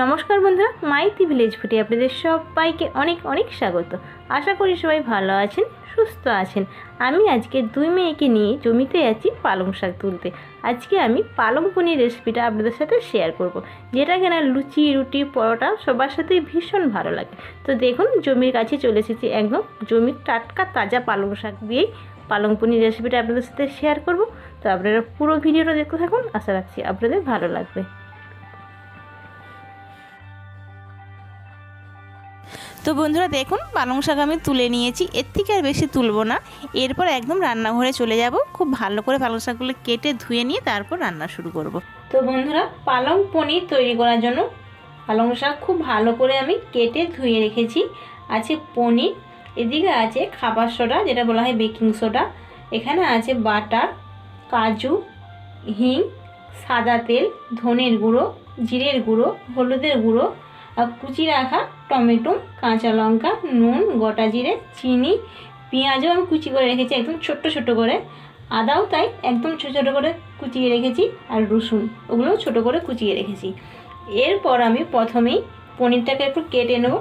নমস্কার বন্ধুরা, মাইতি ভিলেজ ফুডে আপনাদের সবাইকে অনেক অনেক স্বাগত। আশা করি সবাই ভালো আছেন, সুস্থ আছেন। আমি আজকে দুই মেয়েকে নিয়ে জমিতে যাচ্ছি পালং শাক তুলতে। আজকে আমি পালং পনির রেসিপিটা আপনাদের সাথে শেয়ার করব, যেটা কিনা লুচি, রুটি, পরোটা সবার সাথেই ভীষণ ভালো লাগে। তো দেখুন, জমির কাছে চলে এসেছি, একদম জমির টাটকা তাজা পালং শাক দিয়েই পালং পনির রেসিপিটা আপনাদের সাথে শেয়ার করব। তো আপনারা পুরো ভিডিওটা দেখতে থাকুন, আশা রাখছি আপনাদের ভালো লাগবে। তো বন্ধুরা দেখুন, পালং শাক আমি তুলে নিয়েছি, এর থেকে আর বেশি তুলব না। এরপর একদম রান্নাঘরে চলে যাব, খুব ভালো করে পালং শাকগুলো কেটে ধুয়ে নিয়ে তারপর রান্না শুরু করব। তো বন্ধুরা, পালং পনির তৈরি করার জন্য পালং শাক খুব ভালো করে আমি কেটে ধুয়ে রেখেছি। আছে পনির, এদিকে আছে খাবার সোডা, যেটা বলা হয় বেকিং সোডা, এখানে আছে বাটার, কাজু, হিং, সাদা তেল, ধনের গুঁড়ো, জিরের গুঁড়ো, হলুদের গুঁড়ো, আর কুচি রাখা টমেটো, কাঁচা লঙ্কা, নুন, গোটা জিরে, চিনি, পেঁয়াজও আমি কুচি করে রেখেছি একদম ছোট্ট ছোট করে, আদাও তাই একদম ছোটো ছোটো করে কুচিয়ে রেখেছি, আর রসুন ওগুলোও ছোটো করে কুচিয়ে রেখেছি। এরপর আমি প্রথমেই পনিরটাকে একটু কেটে নেব।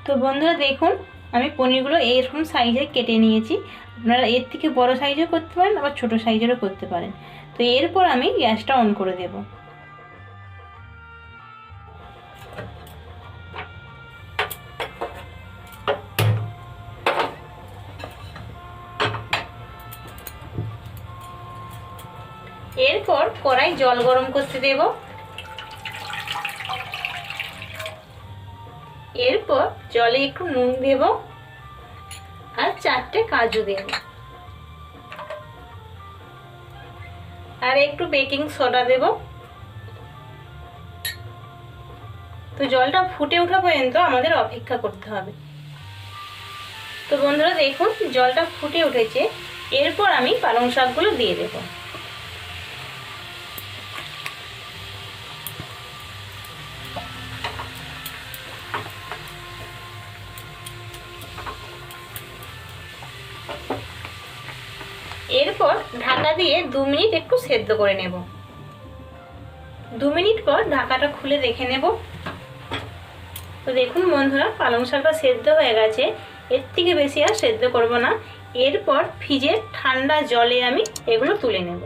তো বন্ধুরা দেখুন, আমি পনিরগুলো এরকম সাইজে কেটে নিয়েছি। আপনারা এর থেকে বড় সাইজও করতে পারেন, আবার ছোটো সাইজেরও করতে পারেন। তো এরপর আমি গ্যাসটা অন করে দেব। এরপর কড়াই জল গরম করতে দেব। এরপর জলে একটু নুন দেব আর 4টে কাজু দেব, আর একটু বেকিং সোডা দেব। তো জলটা ফুটে ওঠা পর্যন্ত আমাদের অপেক্ষা করতে হবে। তো বন্ধুরা দেখুন, জলটা ফুটে উঠেছে। এরপর আমি পালং শাকগুলো দিয়ে দেব। এরপর ঢাকা দিয়ে 2 মিনিট একটু সেদ্ধ করে নেব। 2 মিনিট পর ঢাকাটা খুলে দেখে নেব। তো দেখুন বন্ধুরা, পালং শাকটা সেদ্ধ হয়ে গেছে, এর থেকে বেশি আর সেদ্ধ করব না। এরপর ফ্রিজে ঠান্ডা জলে আমি এগুলো তুলে নেব।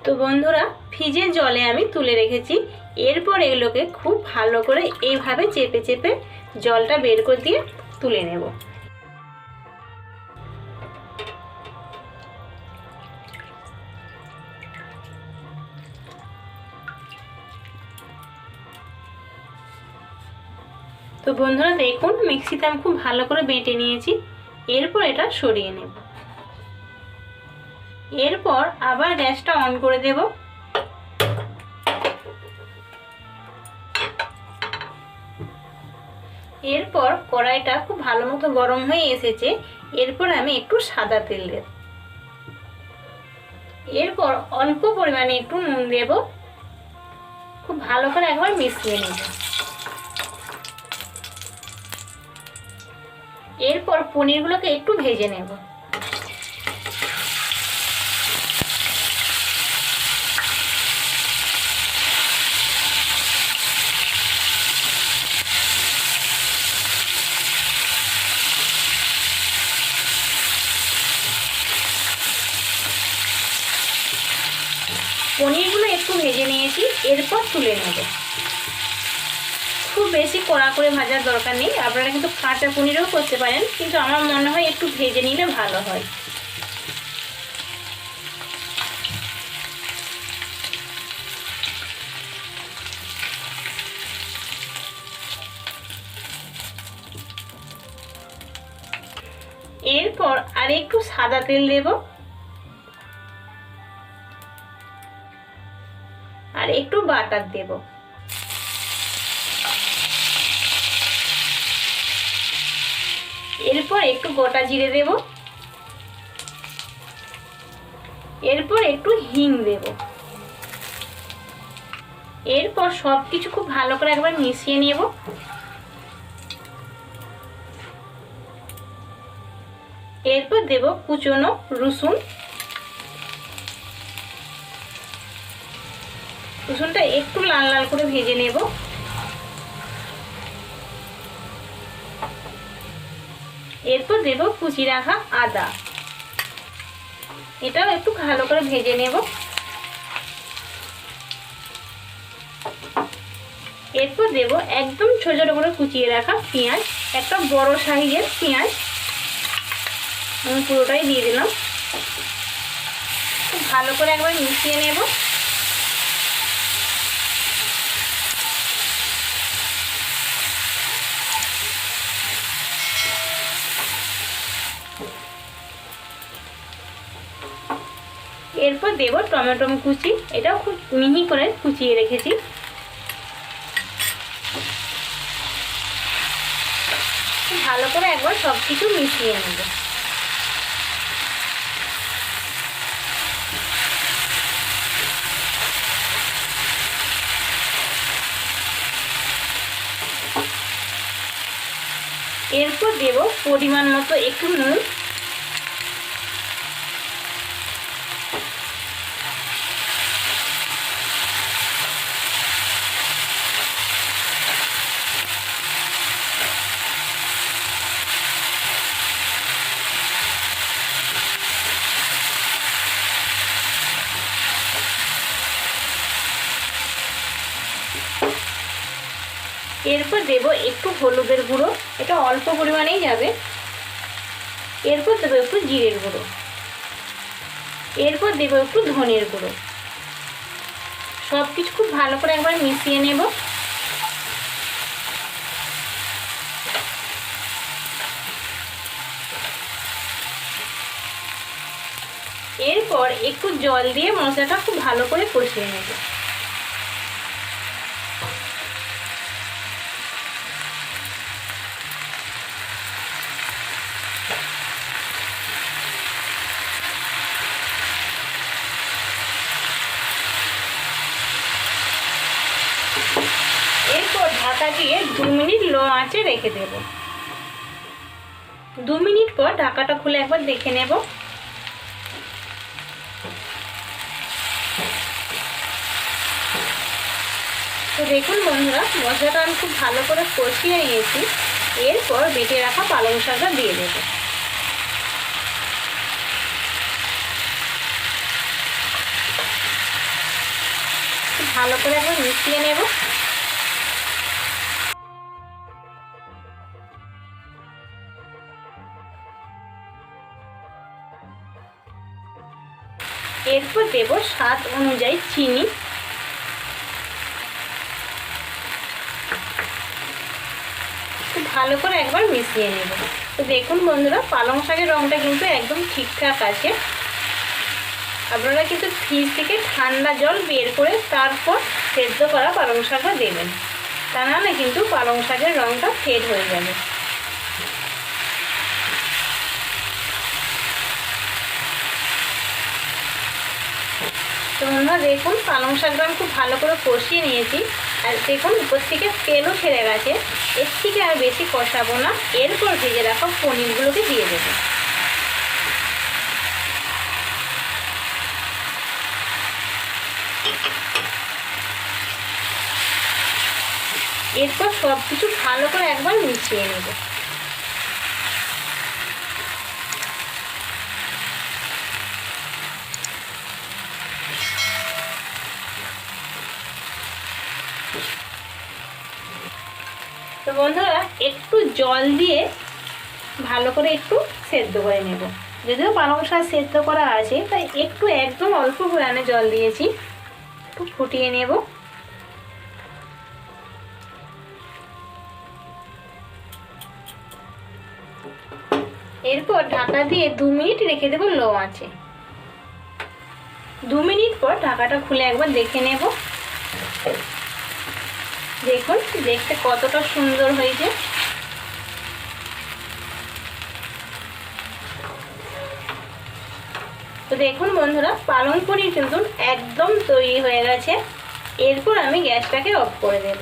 তো বন্ধুরা, ফ্রিজের জলে আমি তুলে রেখেছি। এরপর এগুলোকে খুব ভালো করে এইভাবে চেপে চেপে জলটা বের করে দিয়ে তুলে নেব। তো বন্ধুরা দেখুন, মিক্সিতে আমি খুব ভালো করে বেটে নিয়েছি। এরপর এটা সরিয়ে নেব। এরপর আবার গ্যাসটা অন করে দেব। এরপর কড়াইটা খুব ভালো মতো গরম হয়ে এসেছে। এরপর আমি একটু সাদা তেল দেব। এরপর অল্প পরিমাণে একটু নুন দেব। খুব ভালো করে একবার মিশিয়ে নেব। এরপর পনিরগুলোকে একটু ভেজে নেব। পনিরগুলো একটু ভেজে নিয়েছি, এরপর তুলে নেব। খুব বেশি কড়া করে ভাজার দরকার নেই, আপনারা কিন্তু কাঁচা পনিরও করতে পারেন, কিন্তু আমার মনে হয় একটু ভেজে নিলে ভালো হয়। এরপর আর একটু সাদা তেল দেব, আর একটু বাটার দেব। এরপর একটু গোটা জিরে দেব। এরপর একটু হিং দেব। এরপর সব কিছু খুব ভালো করে একবার মিশিয়ে নেব। এরপর দেব কুচনো রসুন। রসুনটা একটু লাল লাল করে ভেজে নেব। এরপর দেব কুচি রাখা আদা, এটাও একটু ভালো করে ভেজে নেব। এরপর দেব একদম ছোট ছোট করে কুচিয়ে রাখা পেঁয়াজ, একটা বড় সাইজের পেঁয়াজ আমি পুরোটাই দিয়ে দিলাম। খুব ভালো করে একবার মিশিয়ে নেব। এরপর দেব টমেটো কুচি, এটাও খুব মিহি করে কুচিয়ে রেখেছি। ভালো করে একবার সবকিছু মিশিয়ে নেব। এরপর দেব পরিমাণ মতো একটু নুন। এরপর দেব একটু হলুদের গুঁড়ো, এটা অল্প পরিমাণেই যাবে। এরপর দেব একটু জিরের গুঁড়ো। এরপর দেব একটু ধনের গুঁড়ো। সব কিছু খুব ভালো করে একবার মিশিয়ে নেব। এরপর একটু জল দিয়ে মশলাটা খুব ভালো করে কষিয়ে নেব। এরপর ঢাকা দিয়ে 2 মিনিট লো আঁচে রেখে দেব। 2 মিনিট পর ঢাকাটা খুলে একবার দেখে নেব। তো দেখুন বন্ধুরা, মশলাটা আমি খুব ভালো করে কষিয়ে নিয়েছি। এরপর বেটে রাখা পালং শাকটা দিয়ে দেব। ভালো করে একবার মিশিয়ে নেব। এরপর দেব স্বাদ অনুযায়ী চিনি। খুব ভালো করে একবার মিশিয়ে নেব। তো দেখুন বন্ধুরা, পালং শাকের রঙটা কিন্তু একদম ঠিকঠাক আছে। আপনারা কিন্তু ফ্রিজ থেকে ঠান্ডা জল বের করে তারপর সেদ্ধ করা পালং শাকটা দেবেন, তা নাহলে কিন্তু পালং শাকের রঙটা ফেড হয়ে যাবে। তো বন্ধুরা দেখুন, পালং শাকটা আমি খুব ভালো করে কষিয়ে নিয়েছি। আর দেখুন উপর থেকে তেলও ছেড়ে গেছে। এর থেকে আর বেশি কষাবো না। এরপর ভেজে রাখা পনিরগুলোকে দিয়ে দেবো। এরপর সব কিছু ভালো করে একবার মিশিয়ে নেব। তো বন্ধুরা একটু জল দিয়ে ভালো করে একটু সেদ্ধ করে নেব। যদিও পালং শাক সেদ্ধ করা আছে, তাই একটু একদম অল্প পরিমাণে জল দিয়েছি। একটু ফুটিয়ে নেব। এরপর ঢাকা দিয়ে 2 মিনিট রেখে দেবো লো আঁচে। 2 মিনিট পর ঢাকাটা খুলে একবার দেখে নেব। দেখুন দেখতে কতটা সুন্দর হয়েছে। তো দেখুন বন্ধুরা, পালং পনির কিন্তু একদম তৈরি হয়ে গেছে। এরপর আমি গ্যাসটাকে অফ করে দেব।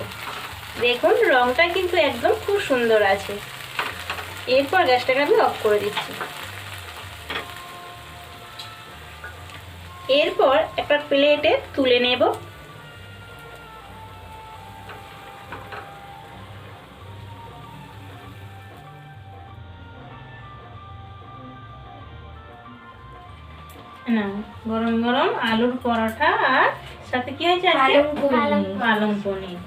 দেখুন রংটা কিন্তু একদম খুব সুন্দর আছে। এরপর গ্যাসটাকে আমি অফ করে দিচ্ছি। এরপর একটা প্লেটে তুলে নেব। না, গরম গরম আলুর পরোটা আর সাথে কি হয়েছে পালং পনির।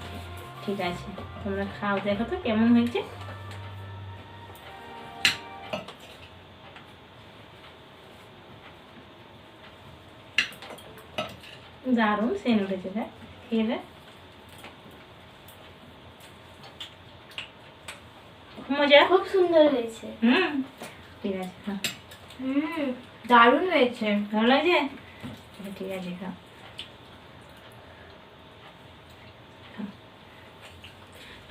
ঠিক আছে, তোমরা খাও, দেখো তো কেমন হয়েছে। দারুণ সেন্ট উঠেছে, দেখ খেয়ে দেখ। মজা, খুব সুন্দর হয়েছে। ঠিক আছে, খা। দারুণ হয়েছে। ভালো লাগছে? ঠিক আছে, খা।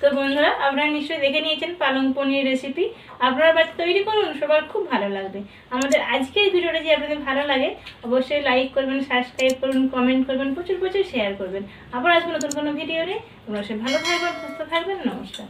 তো বন্ধুরা, আপনারা নিশ্চয়ই দেখে নিয়েছেন পালং পনির রেসিপি। আপনারা বাড়িতে তৈরি করুন, সবার খুব ভালো লাগবে। আমাদের আজকের ভিডিওটা যদি আপনাদের ভালো লাগে অবশ্যই লাইক করবেন, সাবস্ক্রাইব করবেন, কমেন্ট করবেন, প্রচুর প্রচুর শেয়ার করবেন। আবার আসবো নতুন কোনো ভিডিও নিয়ে। আপনারা সবাই ভালো থাকবেন, সুস্থ থাকবেন। নমস্কার।